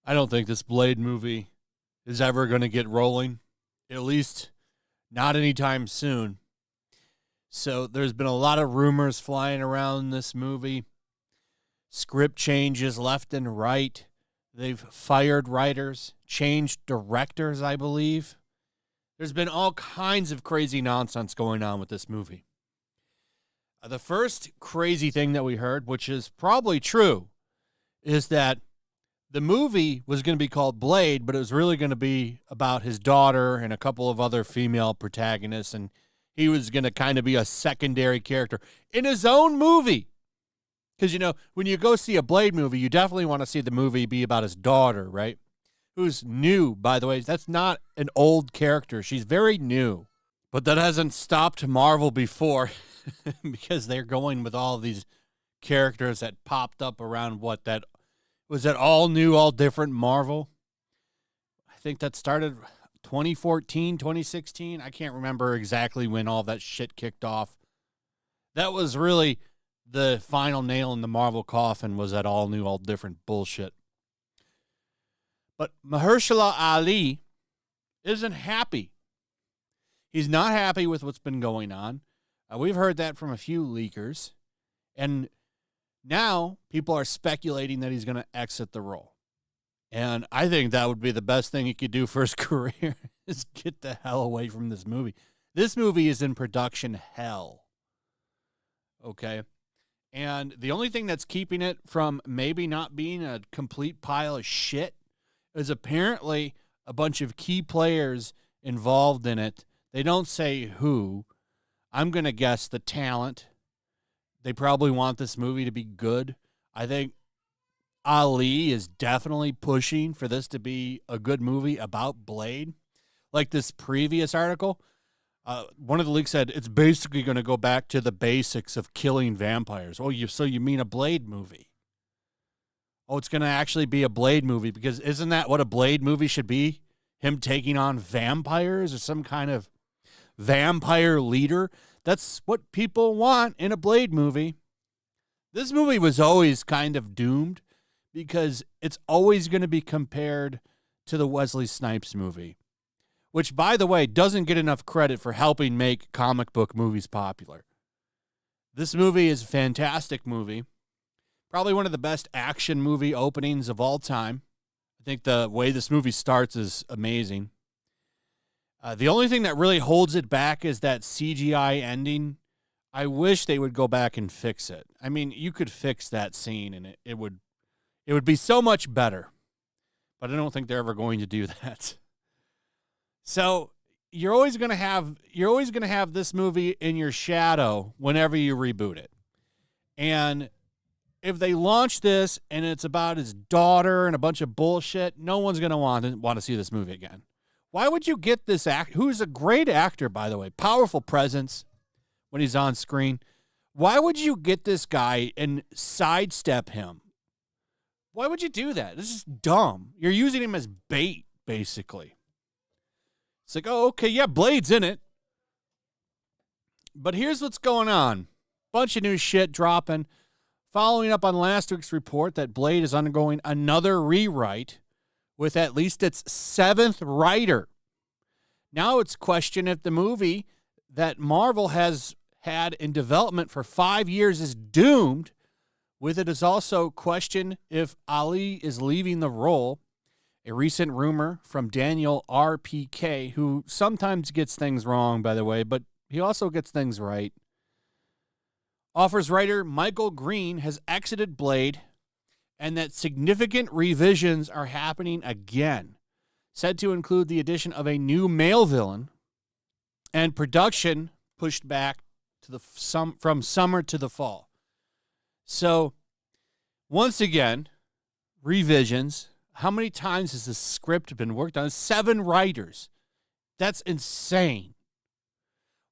I don't think this Blade movie is ever going to get rolling, at least not anytime soon. So there's been a lot of rumors flying around this movie. Script changes left and right. They've fired writers, changed directors, I believe. There's been all kinds of crazy nonsense going on with this movie. The first crazy thing that we heard, which is probably true, is that the movie was going to be called Blade, but it was really going to be about his daughter and a couple of other female protagonists, and he was going to kind of be a secondary character in his own movie. Because, you know, when you go see a Blade movie, you definitely want to see the movie be about his daughter, right? Who's new, by the way. That's not an old character. She's very new. But that hasn't stopped Marvel before because they're going with all of these characters that popped up around that was that all new, all different Marvel? I think that started 2014, 2016. I can't remember exactly when all that shit kicked off. That was really the final nail in the Marvel coffin, was that all new, all different bullshit. But Mahershala Ali isn't happy. He's not happy with what's been going on. We've heard that from a few leakers. And now people are speculating that he's going to exit the role. And I think that would be the best thing he could do for his career is get the hell away from this movie. This movie is in production hell. Okay? And the only thing that's keeping it from maybe not being a complete pile of shit is apparently a bunch of key players involved in it. They don't say who. I'm going to guess the talent. They probably want this movie to be good. I think Ali is definitely pushing for this to be a good movie about Blade. Like this previous article, one of the leaks said it's basically going to go back to the basics of killing vampires. Oh, so you mean a Blade movie? Oh, it's going to actually be a Blade movie because isn't that what a Blade movie should be? Him taking on vampires or some kind of vampire leader? That's what people want in a Blade movie. This movie was always kind of doomed because it's always going to be compared to the Wesley Snipes movie, which, by the way, doesn't get enough credit for helping make comic book movies popular. This movie is a fantastic movie. Probably one of the best action movie openings of all time. I think the way this movie starts is amazing. The only thing that really holds it back is that CGI ending. I wish they would go back and fix it. I mean, you could fix that scene and it would be so much better. But I don't think they're ever going to do that. So you're always going to have this movie in your shadow whenever you reboot it. And if they launch this and it's about his daughter and a bunch of bullshit, no one's going to want to see this movie again. Why would you get this actor, who's a great actor, by the way, powerful presence when he's on screen? Why would you get this guy and sidestep him? Why would you do that? This is dumb. You're using him as bait, basically. It's like, oh, okay, yeah, Blade's in it. But here's what's going on. Bunch of new shit dropping. Following up on last week's report that Blade is undergoing another rewrite with at least its 7th writer. Now it's questioned if the movie that Marvel has had in development for 5 years is doomed. With it is also questioned if Ali is leaving the role. A recent rumor from Daniel RPK, who sometimes gets things wrong, by the way, but he also gets things right, offers writer Michael Green has exited Blade and that significant revisions are happening again, said to include the addition of a new male villain and production pushed back to from summer to the fall. So, once again, revisions. How many times has this script been worked on? 7 writers. That's insane.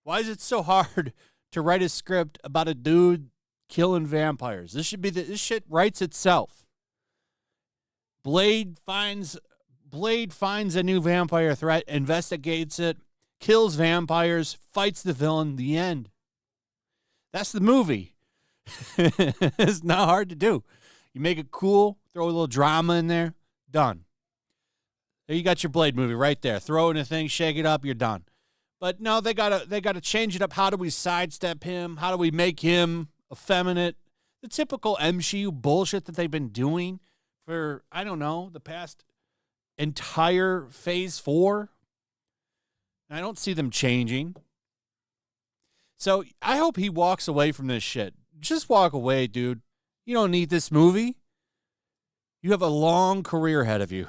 Why is it so hard to write a script about a dude killing vampires? This shit writes itself. Blade finds a new vampire threat, investigates it, kills vampires, fights the villain, the end. That's the movie. It's not hard to do. You make it cool, throw a little drama in there, done. There you got your Blade movie right there. Throw in a thing, shake it up, you're done. But no, they gotta change it up. How do we sidestep him? How do we make him effeminate? The typical MCU bullshit that they've been doing for, I don't know, the past entire phase 4. I don't see them changing. So I hope he walks away from this shit. Just walk away, dude. You don't need this movie. You have a long career ahead of you.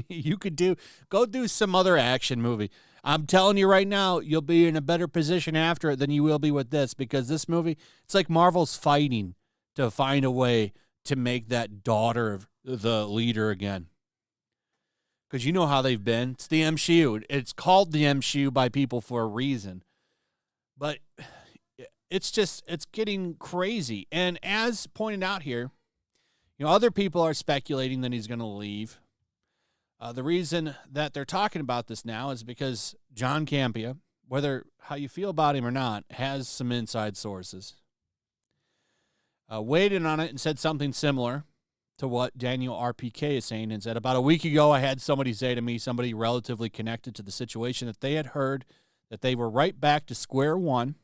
You could go do some other action movie. I'm telling you right now, you'll be in a better position after it than you will be with this, because this movie, it's like Marvel's fighting to find a way to make that daughter the leader again. Because you know how they've been. It's the MCU. It's called the MCU by people for a reason. But it's getting crazy. And as pointed out here, other people are speculating that he's going to leave. The reason that they're talking about this now is because John Campea, whether how you feel about him or not, has some inside sources. Weighed in on it and said something similar to what Daniel RPK is saying, and said, about a week ago, I had somebody say to me, somebody relatively connected to the situation, that they had heard that they were right back to square one,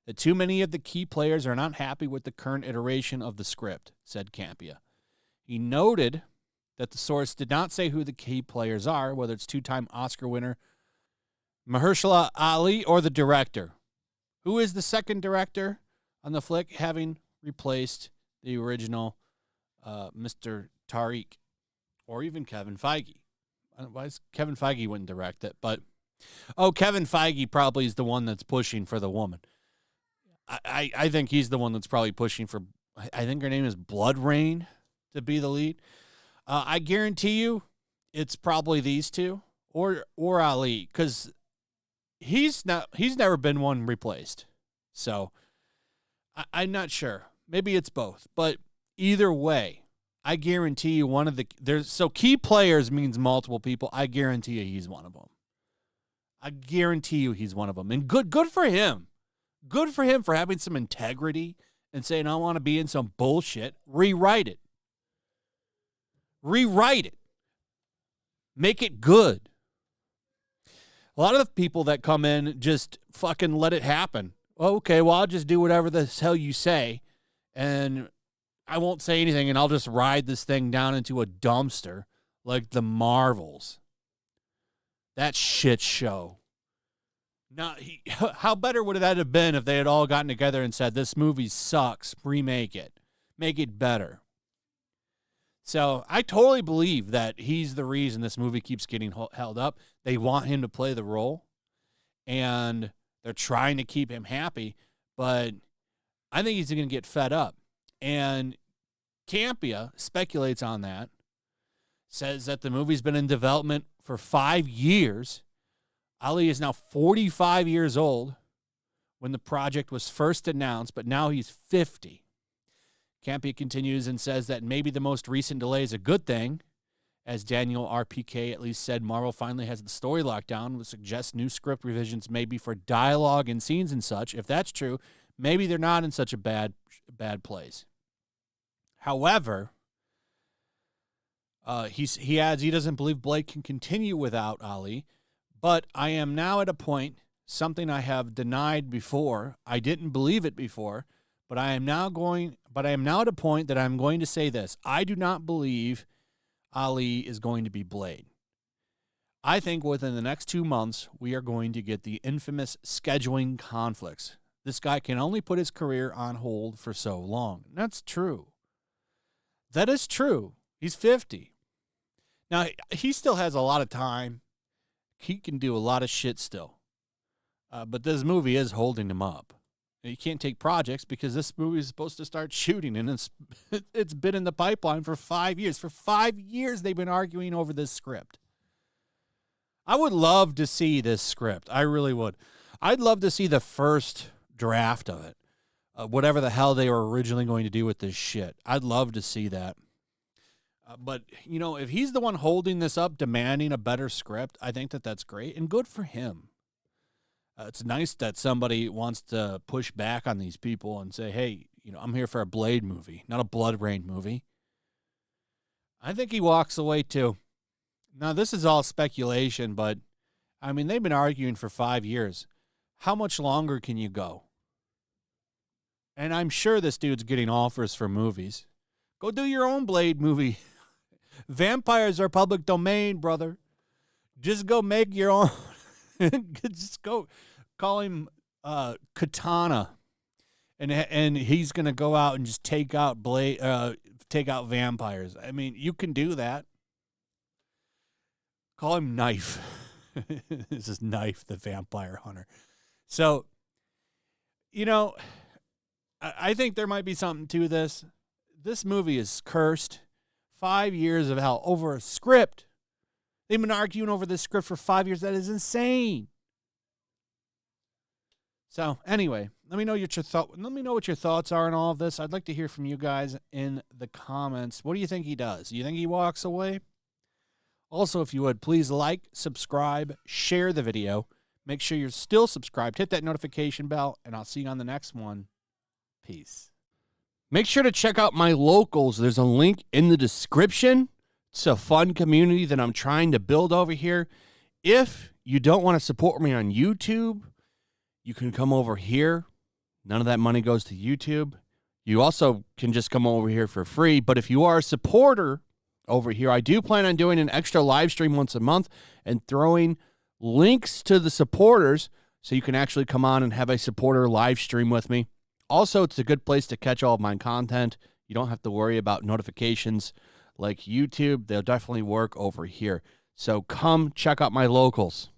that too many of the key players are not happy with the current iteration of the script, said Campea. He noted that the source did not say who the key players are, whether it's two-time Oscar winner Mahershala Ali or the director. Who is the second director on the flick, having replaced the original Mr. Tariq, or even Kevin Feige? Why is Kevin Feige wouldn't direct it? But Kevin Feige probably is the one that's pushing for the woman. I think he's the one that's probably pushing for. I think her name is Blood Rain to be the lead. I guarantee you, it's probably these two or Ali, because he's never been one replaced. So I'm not sure. Maybe it's both, but either way, I guarantee you one of the so key players means multiple people. I guarantee you he's one of them. I guarantee you he's one of them, and good for him. Good for him for having some integrity and saying, I want to be in some bullshit. Rewrite it. Rewrite it. Make it good. A lot of the people that come in just fucking let it happen. Okay, well, I'll just do whatever the hell you say, and I won't say anything, and I'll just ride this thing down into a dumpster like the Marvels. That shit show. Now, how better would that have been if they had all gotten together and said, this movie sucks, remake it. Make it better. So I totally believe that he's the reason this movie keeps getting held up. They want him to play the role, and they're trying to keep him happy, but I think he's going to get fed up. And Campea speculates on that, says that the movie's been in development for 5 years. Ali is now 45 years old when the project was first announced, but now he's 50. Campea continues and says that maybe the most recent delay is a good thing. As Daniel RPK at least said, Marvel finally has the story locked down, which suggests new script revisions maybe for dialogue and scenes and such. If that's true, maybe they're not in such a bad place. However, he adds he doesn't believe Blade can continue without Ali, but I am now at a point, something I have denied before. I didn't believe it before, but I am now at a point that I'm going to say this. I do not believe Ali is going to be Blade. I think within the next 2 months, we are going to get the infamous scheduling conflicts. This guy can only put his career on hold for so long. That's true. That is true. He's 50. Now, he still has a lot of time. He can do a lot of shit still. But this movie is holding him up. You can't take projects because this movie is supposed to start shooting, and it's been in the pipeline for 5 years. For 5 years, they've been arguing over this script. I would love to see this script. I really would. I'd love to see the first draft of it, whatever the hell they were originally going to do with this shit. I'd love to see that. But, if he's the one holding this up, demanding a better script, I think that that's great and good for him. It's nice that somebody wants to push back on these people and say, hey, I'm here for a Blade movie, not a Blood Rain movie. I think he walks away too. Now, this is all speculation, but I mean, they've been arguing for 5 years. How much longer can you go? And I'm sure this dude's getting offers for movies. Go do your own Blade movie. Vampires are public domain, brother. Just go make your own. Just go call him Katana, and he's gonna go out and just take out vampires. I mean, you can do that. Call him Knife. This is Knife, the vampire hunter. So, I think there might be something to this. This movie is cursed. 5 years of hell over a script. They've been arguing over this script for 5 years. That is insane. So anyway, let me know what your thoughts are on all of this. I'd like to hear from you guys in the comments. What do you think he does? Do you think he walks away? Also, if you would, please like, subscribe, share the video. Make sure you're still subscribed. Hit that notification bell, and I'll see you on the next one. Peace. Make sure to check out my locals. There's a link in the description. It's a fun community that I'm trying to build over here. If you don't want to support me on YouTube, you can come over here. None of that money goes to YouTube. You also can just come over here for free. But if you are a supporter over here, I do plan on doing an extra live stream once a month and throwing links to the supporters so you can actually come on and have a supporter live stream with me. Also, it's a good place to catch all of my content. You don't have to worry about notifications like YouTube. They'll definitely work over here. So come check out my locals.